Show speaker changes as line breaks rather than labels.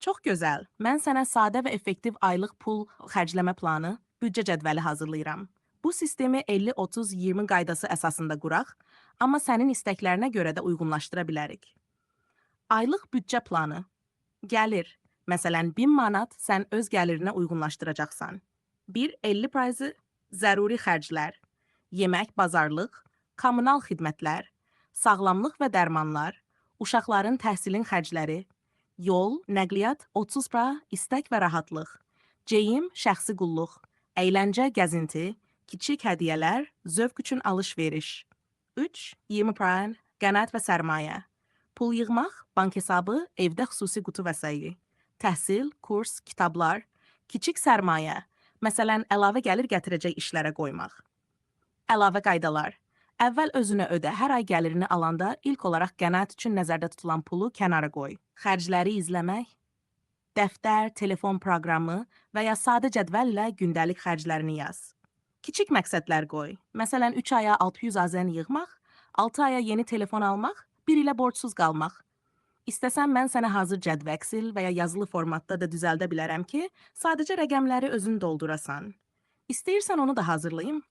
Çox gözəl. Mən sənə sadə və effektiv aylıq pul xərcləmə planı, büdcə cədvəli hazırlayıram. Bu sistemi 50-30-20 qaydası əsasında quraq, amma sənin istəklərinə görə də uyğunlaşdıra bilərik. Aylıq büdcə planı. Gəlir. Məsələn, 1000 manat sən öz gəlirinə uyğunlaşdıracaqsan. 1,50% zəruri xərclər, yemək, bazarlıq, kommunal xidmətlər, sağlamlıq və dərmanlar, uşaqların təhsilin xərcləri, yol, nəqliyyat, 30% istək və rahatlıq, geyim, şəxsi qulluq, əyləncə, gəzinti, kiçik hədiyyələr, zövq üçün alış-veriş. 3. 20% qənaət və sərmayə. Pul yığmaq, bank hesabı, evdə xüsusi qutu vəsaiti. Təhsil, kurs, kitablar, kiçik sərmayə, məsələn, əlavə gəlir gətirəcək işlərə qoymaq. Əlavə qaydalar. Əvvəl özünə ödə, hər ay gəlirini alanda ilk olaraq qənaət üçün nəzərdə tutulan pulu kənara qoy. Xərcləri izləmək, dəftər, telefon proqramı və ya sadə cədvəl ilə gündəlik xərclərini yaz. Kiçik məqsədlər qoy. Məsələn, 3 aya 600 azən yığmaq, 6 aya yeni telefon almaq, 1 ilə borcsuz qalmaq. İstəsən mən sənə hazır cədvəxil və ya yazılı formatda da düzəldə bilərəm ki, sadəcə rəqəmləri özün doldurasan. İstəyirsən onu da hazırlayım?